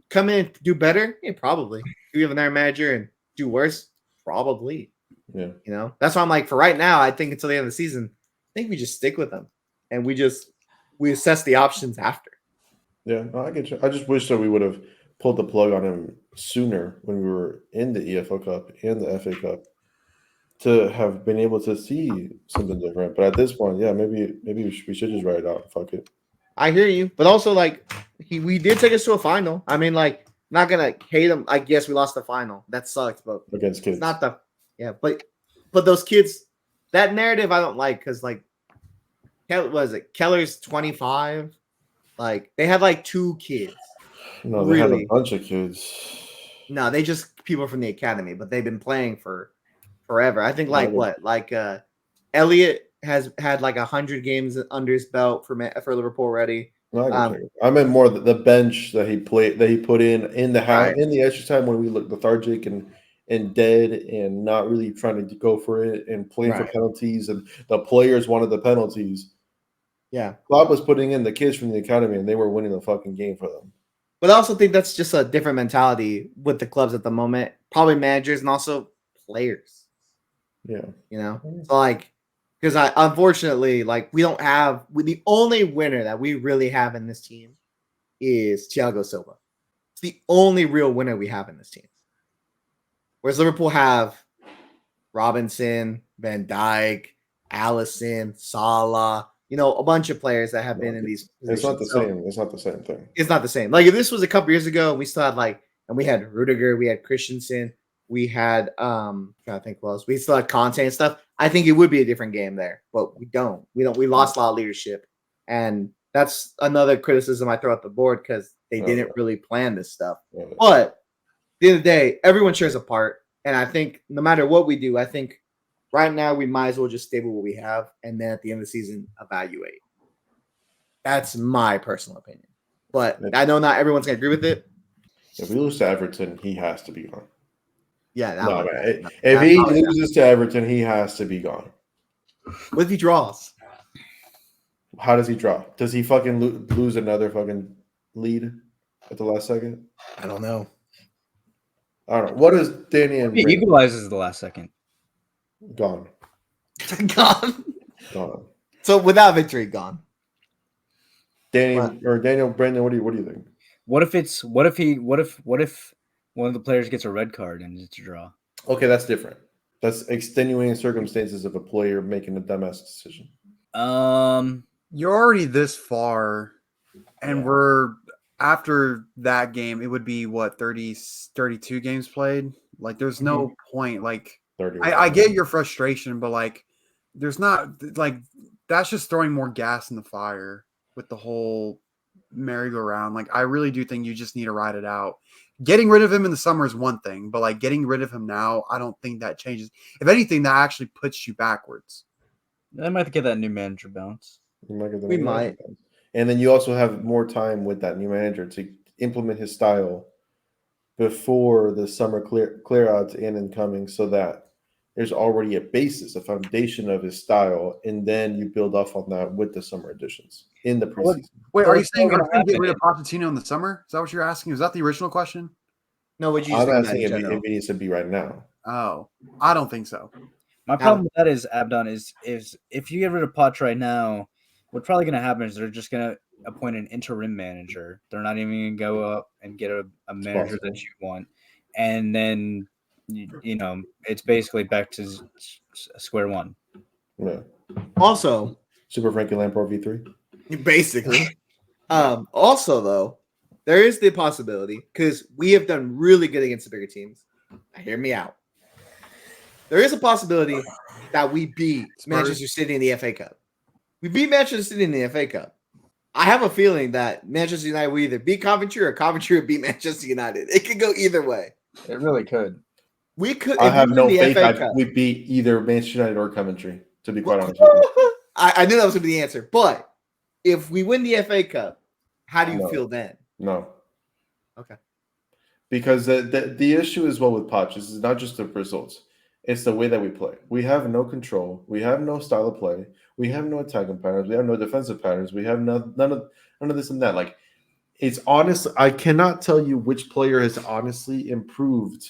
come in and do better? Yeah, probably. Could we have another manager and do worse? Probably. Yeah. That's why I'm like, for right now, I think until the end of the season, I think we just stick with them and we assess the options after. Yeah, no, I get you. I just wish that we would have pulled the plug on him sooner when we were in the EFL Cup and the FA Cup to have been able to see something different. But at this point, yeah, maybe we should just write it out. Fuck it. I hear you, but also we did take us to a final. I mean, not gonna hate him. I guess we lost the final. That sucked, but against kids, it's not but those kids. That narrative I don't like because Keller's 25. They had 2 kids. No, they had a bunch of kids. No, they just people from the academy, but they've been playing for forever. I think Elliot has had 100 games under his belt for Liverpool already. No, I meant more the bench that he put in the house in the extra time when we looked lethargic and dead and not really trying to go for it and playing for penalties, and the players wanted the penalties. Yeah, Klopp was putting in the kids from the academy and they were winning the fucking game for them. But I also think that's just a different mentality with the clubs at the moment, probably managers and also players. Yeah, so because unfortunately, we don't have the only winner that we really have in this team is Thiago Silva. It's the only real winner we have in this team. Whereas Liverpool have Robinson, Van Dijk, Alisson, Salah, a bunch of players that have been in these positions. It's not the same. It's not the same thing. It's not the same. If this was a couple years ago, we still had and we had Rudiger, we had Christensen, we had I think who else? We still had Conte and stuff. I think it would be a different game there, but we don't. We lost a lot of leadership, and that's another criticism I throw at the board because they didn't really plan this stuff. Yeah. But at the end of the day, everyone shares a part, and I think no matter what we do, I think right now we might as well just stay with what we have, and then at the end of the season, evaluate. That's my personal opinion, but I know not everyone's gonna agree with it. If we lose to Everton, he has to be gone. Yeah, if he loses to Everton, he has to be gone. What if he draws? How does he draw? Does he fucking lose another fucking lead at the last second? I don't know. What does Danny and he equalizes the last second? Gone. Gone. So without victory, gone. Daniel, Brandon, what do you think? What if one of the players gets a red card and it's a draw. Okay, that's different. That's extenuating circumstances of a player making a dumbass decision. You're already this far, and Yeah. we're after that game. It would be what 32 games played. Like, there's no point. Like, 30. I get your frustration, but like, there's not like that's just throwing more gas in the fire with the whole merry-go-round. Like, I really do think you just need to ride it out. Getting rid of him in the summer is one thing, but like getting rid of him now, I don't think that changes. If anything, that actually puts you backwards. I might get that new manager bounce. We might. And then you also have more time with that new manager to implement his style before the summer clear outs and coming, so that there's already a basis, a foundation of his style, and then you build off on that with the summer additions in the preseason. Wait, are you saying are you going to get rid of Pochettino in the summer? Is that what you're asking? Is that the original question? No, would you? I'm asking if it needs to be right now. Oh, I don't think so. My problem with that is, Abdon, is if you get rid of Poch right now, what's probably going to happen is they're just going to appoint an interim manager. They're not even going to go up and get a manager that you want. And then, you know, it's basically back to square one. Yeah. Also, Super Frankie Lampard V3. Basically. Also, though, there is the possibility, because we have done really good against the bigger teams. Now, hear me out. There is a possibility that we beat Manchester City in the FA Cup. We beat Manchester City in the FA Cup. I have a feeling that Manchester United will either beat Coventry or Coventry will beat Manchester United. It could go either way. It really could. We could. I have no faith we beat either Manchester United or Coventry, to be quite honest with you. I knew that was going to be the answer. But if we win the FA Cup, how do you feel then? No. Okay. Because the issue as well with Poch is not just the results. It's the way that we play. We have no control. We have no style of play. We have no attacking patterns. We have no defensive patterns. We have none of this and that. Like, it's honest. I cannot tell you which player has honestly improved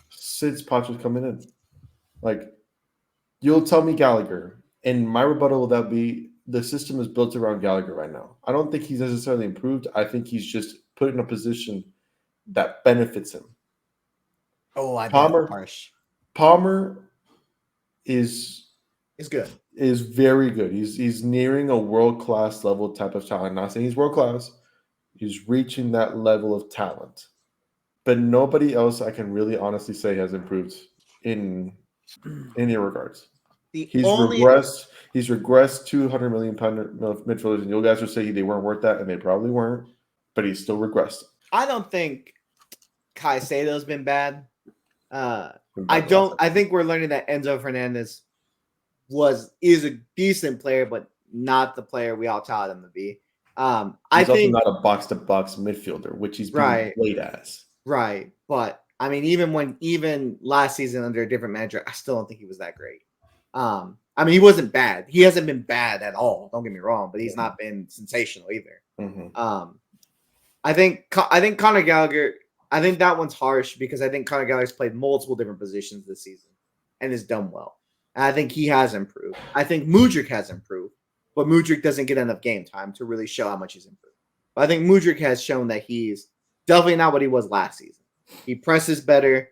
since Poch was coming in. Like, you'll tell me Gallagher, and my rebuttal will that be the system is built around Gallagher right now. I don't think he's necessarily improved. I think he's just put in a position that benefits him. Oh, Palmer is good. Is very good. He's nearing a world-class level type of talent. Not saying he's world-class. He's reaching that level of talent. But nobody else I can really honestly say has improved in any regards. Regressed. He's regressed 200 million pound midfielders, and you guys will say they weren't worth that, and they probably weren't. But he's still regressed. I don't think Caicedo's been bad. I think we're learning that Enzo Fernandez is a decent player, but not the player we all touted him to be. He's also not a box-to-box midfielder, which he's being played as. Right, but I mean, even last season under a different manager, I still don't think he was that great. I mean, he wasn't bad. He hasn't been bad at all. Don't get me wrong, but he's not been sensational either. Mm-hmm. I think Conor Gallagher. I think that one's harsh because I think Conor Gallagher's played multiple different positions this season and has done well. And I think he has improved. I think Mudryk has improved, but Mudryk doesn't get enough game time to really show how much he's improved. But I think Mudryk has shown that he's definitely not what he was last season. He presses better.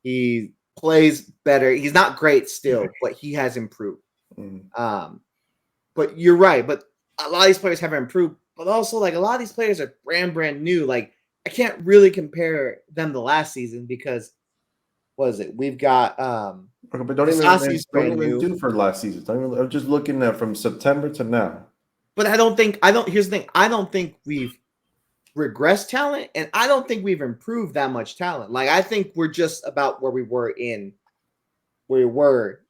He plays better. He's not great still, but he has improved. Mm-hmm. But you're right. But a lot of these players haven't improved. But also, like, a lot of these players are brand new. Like, I can't really compare them to last season because, what is it? We've got okay, but don't even do for last season. I'm just looking at from September to now. But here's the thing. I don't think we've regressed talent, and I don't think we've improved that much talent. Like, I think we're just about where we were.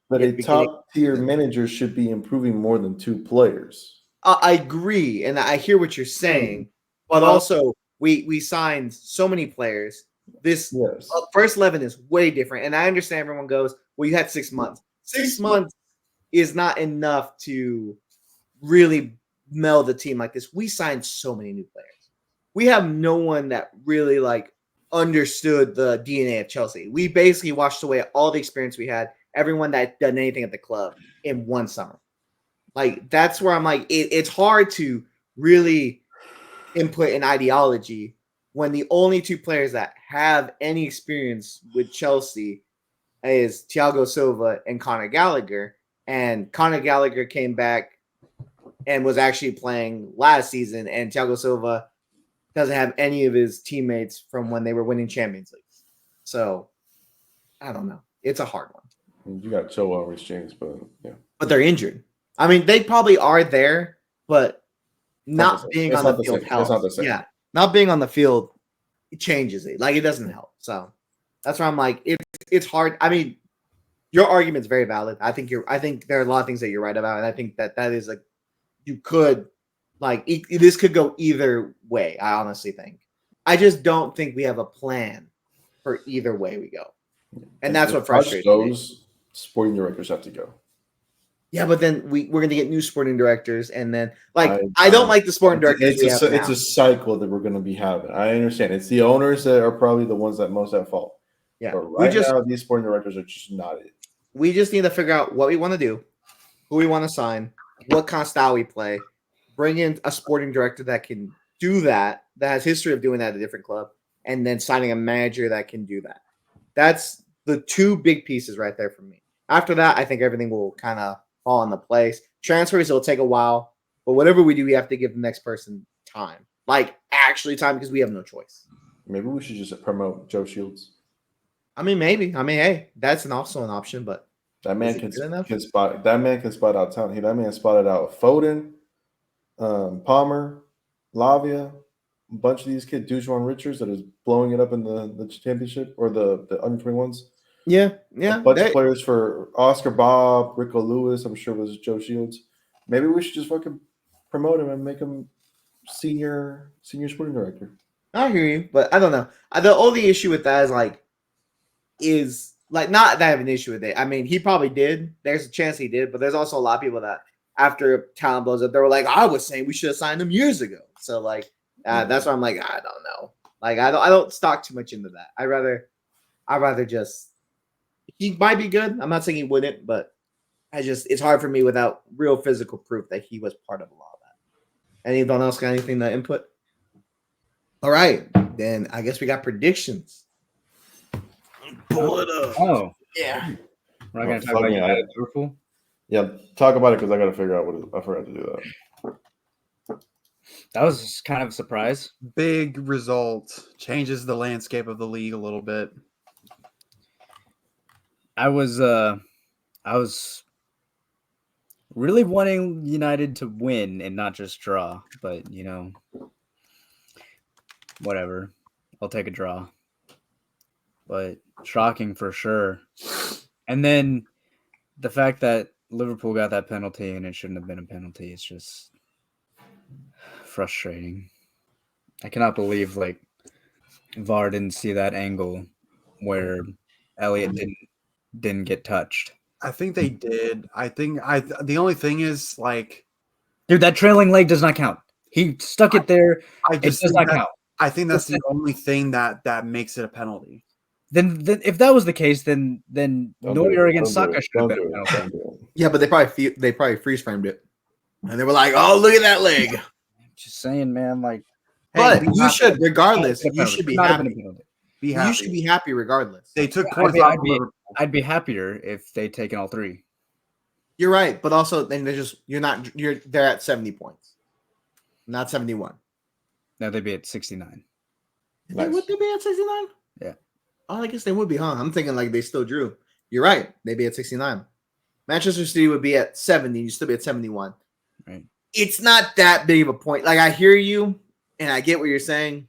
But a top tier manager should be improving more than two players. I agree, and I hear what you're saying, but also we signed so many players. This first 11 is way different, and I understand everyone goes, well, you had 6 months. 6 months is not enough to really meld the team like this. We signed so many new players. We have no one that really like understood the DNA of Chelsea. We basically washed away all the experience we had, everyone that done anything at the club in one summer. Like, that's where I'm like, it's hard to really input an ideology when the only two players that have any experience with Chelsea is Thiago Silva and Conor Gallagher. And Conor Gallagher came back and was actually playing last season, and Thiago Silva doesn't have any of his teammates from when they were winning Champions Leagues. So, I don't know. It's a hard one. You got Joe Rhys James, but yeah. But they're injured. I mean, they probably are there, but not being on the field helps. It's not the same. Yeah, not being on the field changes it. Like, it doesn't help. So that's why I'm like, it's hard. I mean, your argument's very valid. I think there are a lot of things that you're right about, and I think that is like you could like this could go either way. I honestly think. I just don't think we have a plan for either way we go, and that's what frustrates me. Sporting directors have to go. Yeah, but then we're going to get new sporting directors, and then I don't like the sporting directors. It's a cycle that we're going to be having. I understand. It's the owners that are probably the ones that most at fault. Yeah, but now these sporting directors are just not it. We just need to figure out what we want to do, who we want to sign, what kind of style we play, bring in a sporting director that can do that has history of doing that at a different club, and then signing a manager that can do that. That's the two big pieces right there for me. After that, I think everything will kind of fall into place. Transfers will take a while, but whatever we do, we have to give the next person time. Like, actually time, because we have no choice. Maybe we should just promote Joe Shields. I mean, maybe. I mean, hey, that's also an option, but that man can spot. That man can spot out talent. That man spotted out Foden, Palmer, Lavia, a bunch of these kids. Dujuan Richards that is blowing it up in the championship or the under 21s. Yeah. A bunch of players for Oscar Bob, Rico Lewis. I'm sure it was Joe Shields. Maybe we should just fucking promote him and make him senior sporting director. I hear you, but I don't know. The only issue with that is not that I have an issue with it. I mean, he probably did. There's a chance he did, but there's also a lot of people that after talent blows up, they were like, I was saying we should have signed him years ago. So that's why I'm like, I don't know. Like I don't stock too much into that. I'd rather just he might be good. I'm not saying he wouldn't, but it's hard for me without real physical proof that he was part of a lot of that. Anyone else got anything to input? All right, then I guess we got predictions. Pull it up. Oh, yeah. We're not going to talk about United Liverpool? Yeah, talk about it because I got to figure out I forgot to do that. That was kind of a surprise. Big result. Changes the landscape of the league a little bit. I was really wanting United to win and not just draw, but whatever. I'll take a draw. But shocking for sure. And then the fact that Liverpool got that penalty and it shouldn't have been a penalty, it's just frustrating. I cannot believe VAR didn't see that angle where Elliott didn't get touched. I think they did. The only thing is dude, that trailing leg does not count. He stuck it there. It does not count. I think that's the only thing that makes it a penalty. Then if that was the case, then Neuer against Saka should have been a penalty. Yeah, but they probably freeze framed it, and they were like, "Oh, look at that leg." Just saying, man. But you should, regardless. You should be happy. You should be happy regardless. They took points. I'd be happier if they'd taken all three. You're right, but also then they're at 70 points, not 71. No, they'd be at 69. Nice. Would they be at 69? Yeah. Oh, I guess they would be, huh? I'm thinking they still drew. You're right. They'd be at 69. Manchester City would be at 70. You'd still be at 71. Right. It's not that big of a point. I hear you, and I get what you're saying.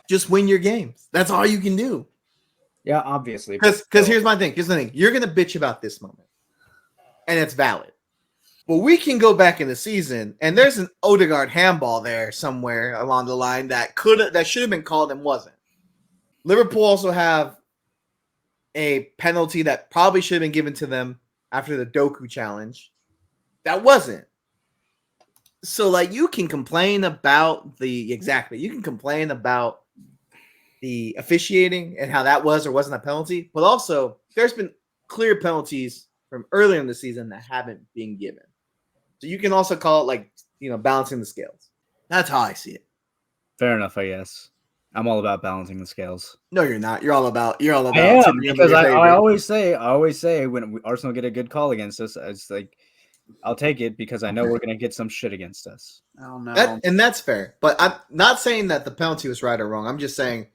Just win your games. That's all you can do. Yeah, obviously. Because here's my thing. Here's the thing. You're going to bitch about this moment, and it's valid. Well, we can go back in the season, and there's an Odegaard handball there somewhere along the line that should have been called and wasn't. Liverpool also have a penalty that probably should have been given to them after the Doku challenge. That wasn't. So, you can complain about you can complain about the officiating and how that was or wasn't a penalty, but also there's been clear penalties from earlier in the season that haven't been given. So you can also call it balancing the scales. That's how I see it. Fair enough, I guess. I'm all about balancing the scales. No, you're not. You're all about. You're all about. I am tipping them in because your I favor. always say when Arsenal get a good call against us, it's like I'll take it because I know we're gonna get some shit against us. I don't know. And that's fair. But I'm not saying that the penalty was right or wrong. I'm just saying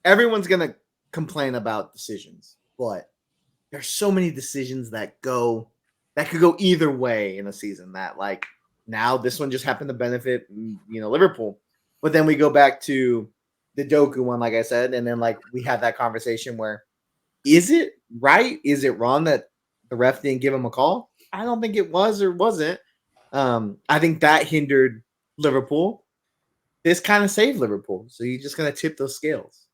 everyone's gonna complain about decisions, but there's so many decisions that could go either way in a season. That like now this one just happened to benefit Liverpool, but then we go back to the Doku one, like I said, and then like we had that conversation where is it right? Is it wrong that the ref didn't give him a call? I don't think it was or wasn't. I think that hindered Liverpool. This kind of saved Liverpool. So you're just gonna tip those scales.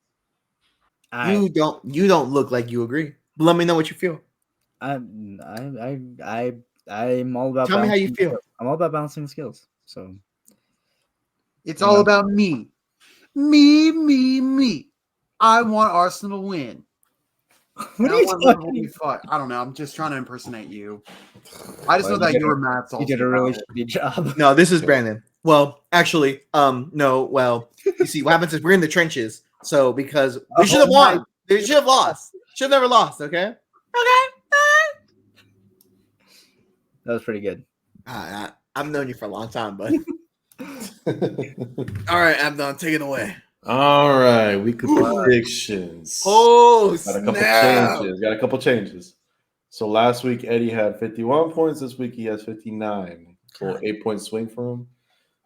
You don't look like you agree. But let me know what you feel. I'm all about. Tell me how you feel. I'm all about balancing the skills. So It's all about me. Me. I want Arsenal to win. What are you talking about? I don't know. I'm just trying to impersonate you. I just know that you were mad. You did a really shitty job. No, this is Brandon. Well, actually, no. Well, you see, what happens is we're in the trenches. So because we should have won, they should have lost. Should have never lost. Okay. That was pretty good. I've known you for a long time, bud. All right, Abdon, take it away. All right, weekly predictions. Oh, Got a couple changes. So last week Eddie had 51 points. This week he has 59. So 8-point swing for him.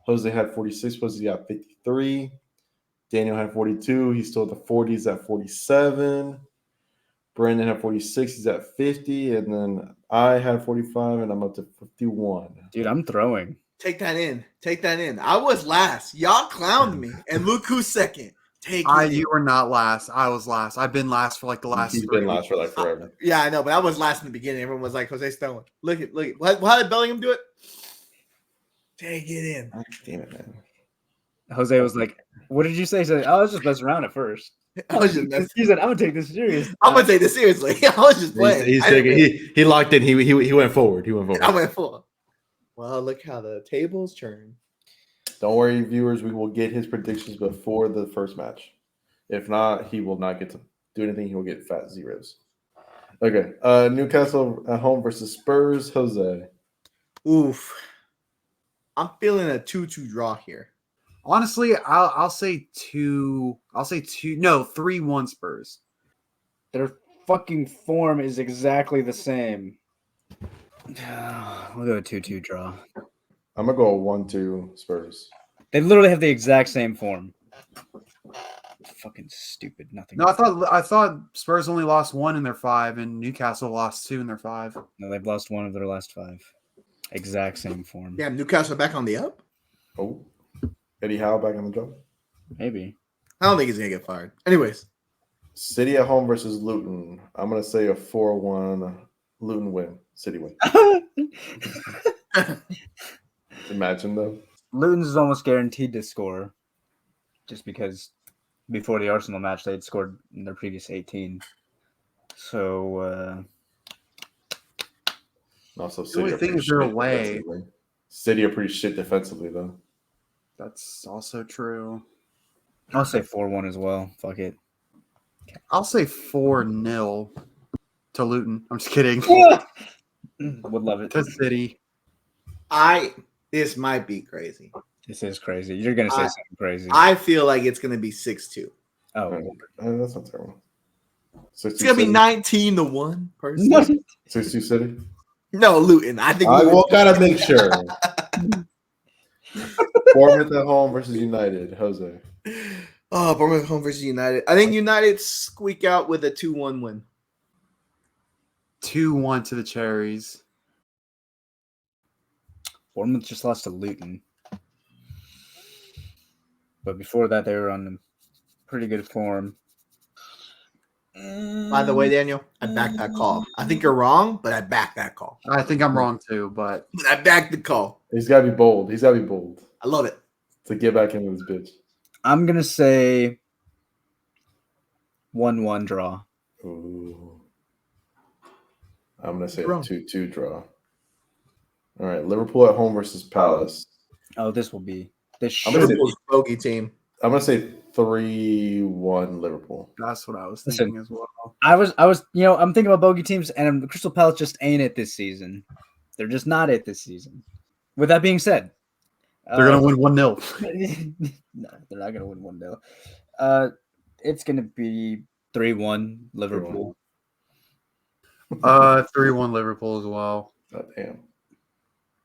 Jose had 46 points. He got 53. Daniel had 42. He's still at the 40s at 47. Brandon had 46. He's at 50. And then I had 45, and I'm up to 51. Dude, I'm throwing. Take that in. I was last. Y'all clowned me. And look who's second. You were not last. I was last. I've been last for like the last. He's been last for like forever. Yeah, I know, but I was last in the beginning. Everyone was like, Jose Stone. Look at. How did Bellingham do it? Take it in. God damn it, man. Jose was like, "What did you say?" He said, "I was just messing around at first." He said, "I'm gonna take this serious." I'm gonna take this seriously. I was just playing. He locked in. He went forward. I went forward. Well, look how the tables turn. Don't worry, viewers. We will get his predictions before the first match. If not, he will not get to do anything. He will get fat zeros. Okay. Newcastle at home versus Spurs. Jose. Oof. I'm feeling a 2-2 draw here. Honestly, I'll say 2. I'll say 2. No, 3-1 Spurs. Their fucking form is exactly the same. We'll go a 2-2 draw. I'm gonna go 1-2 Spurs. They literally have the exact same form. Fucking stupid. Nothing. No, I thought Spurs only lost 1 in their 5, and Newcastle lost 2 in their 5. No, they've lost 1 of their last 5. Exact same form. Damn, Newcastle back on the up? Oh, Eddie Howe back on the job? Maybe. I don't think he's going to get fired. Anyways. City at home versus Luton. I'm going to say a 4-1 Luton win. City win. Imagine, though. Luton's is almost guaranteed to score just because before the Arsenal match, they had scored in their previous 18. So, also, the only thing is they're away. City are pretty shit defensively, though. That's also true. I'll say 4-1 as well. Fuck it. I'll say 4-0 to Luton. I'm just kidding. Would love it. To City. This might be crazy. This is crazy. You're going to say something crazy. I feel like it's going to be 6-2. Oh. That's not terrible. It's going to be 19-1. Personally. 6-2 City? No, Luton. I think I will kind of make sure. Bournemouth at home versus United. Jose. Oh, Bournemouth at home versus United. I think United squeak out with a 2-1 win. 2-1 to the Cherries. Bournemouth just lost to Luton. But before that, they were on pretty good form. By the way, Daniel, I back that call. I think you're wrong, but I back that call. I think I'm wrong too, but I back the call. He's got to be bold. I love it. To get back into this bitch. I'm going to say 1-1 draw. Ooh. I'm going to say a 2-2 draw. All right, Liverpool at home versus Palace. Oh, this will be. This Liverpool's bogey team. I'm going to say 3-1 Liverpool. That's what I was Listen. thinking as well. I was, I'm thinking about bogey teams, and the Crystal Palace just ain't it this season. They're just not it this season. With that being said, They're gonna win 1-0. No, they're not gonna win 1-0. It's gonna be 3-1 Liverpool. 3-1 Liverpool as well. God damn.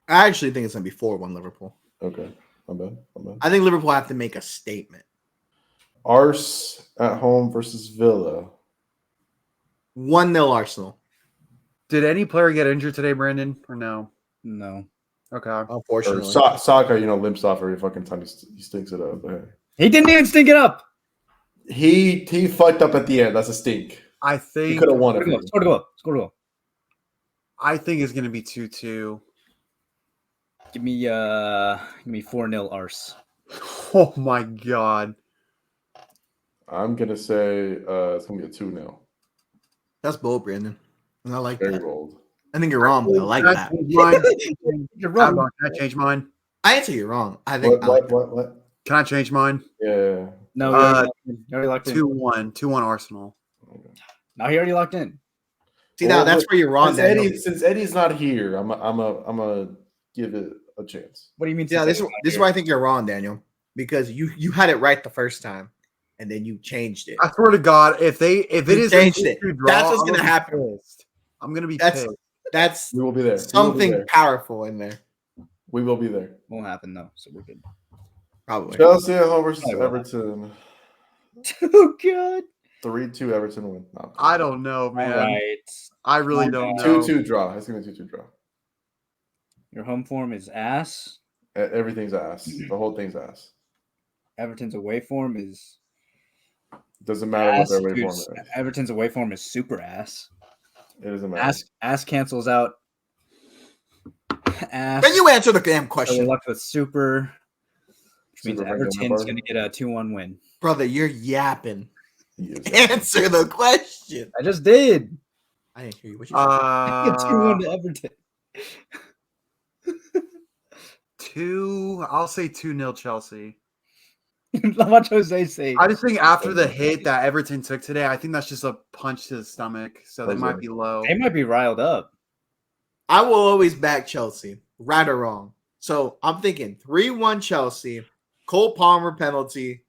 I actually think it's gonna be 4-1 Liverpool. Okay. I'm bad. I think Liverpool have to make a statement. Ars at home versus Villa. 1-0 Arsenal. Did any player get injured today, Brandon, or no? No, Okay. Or Unfortunately. Saka, limps off every fucking time he stinks it up. But hey. he didn't even stink it up. He fucked up at the end. That's a stink. I He think could have won it. Score a goal. I think it's gonna be 2-2. Give me 4-0 Ars. Oh my god. I'm gonna say it's gonna be a 2-0. That's bold, Brandon. And I like Very that. bold. I think you're wrong, but I like Can I that. change mine? You're wrong. Can I change mine? I answer you're wrong. I think I like that. What? Can I change mine? Yeah. No, you already locked in. 2-1 Arsenal. No, he already locked in. See, now that's where you're wrong, Daniel. Since Eddie's not here, I'm a give it a chance. What do you mean? Yeah, this is why I think you're wrong, Daniel. Because you had it right the first time, and then you changed it. I swear to God, if it You is changed it. draw, That's what's I'm gonna be happen. pissed. I'm gonna be That's pissed. that's We will be there. something powerful in there. We will be there. Won't happen though, so we're good. Probably. Chelsea at home versus Probably will. Everton. Oh god. 3-2 Everton win. No. I don't know, man. All right. I really Oh, don't know. 2-2 draw. It's gonna be 2-2 draw. Your home form is ass. Everything's ass. The whole thing's ass. Everton's away form is Doesn't matter ass. what their way Dude, form is. Everton's away form is super ass. It doesn't matter. Ass cancels out. Ass. Then you answer the damn So we're question, left with super, which means Super Frank Everton's Lampard. going to get a 2-1 win. brother. You're yapping. He is. Answer the question. I just did. I didn't hear you. What you said? 2-1 to Everton. I'll say 2-0 Chelsea. Watch Jose say. I just think after the hit that Everton took today, I think that's just a punch to the stomach. So they Okay. might be low. They might be riled up. I will always back Chelsea, right or wrong. So I'm thinking 3-1 Chelsea, Cole Palmer penalty,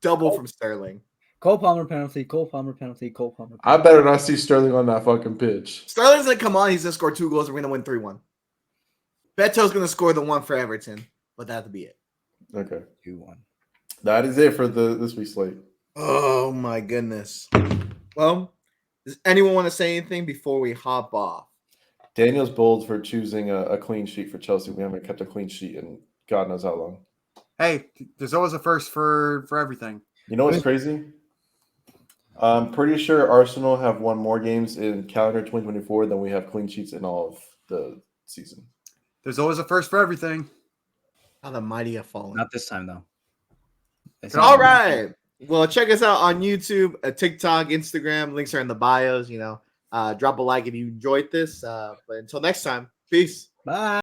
double from Sterling. Cole Palmer penalty. Cole Palmer penalty. Cole Palmer. I better not see Sterling on that fucking pitch. Sterling's gonna come on. He's gonna score 2 goals. And we're gonna win 3-1. Beto's gonna score the one for Everton, but that'll be it. Okay. 2-1. That is it for this week's slate. Oh my goodness. Well, does anyone want to say anything before we hop off? Daniel's bold for choosing a clean sheet for Chelsea. We haven't kept a clean sheet in God knows how long. Hey, there's always a first for everything. You know what's crazy? I'm pretty sure Arsenal have won more games in calendar 2024 than we have clean sheets in all of the season. There's always a first for everything. How the mighty have fallen. Not this time though. All right. Well, check us out on YouTube, TikTok, Instagram. Links are in the bios. Drop a like if you enjoyed this. But until next time, peace. Bye.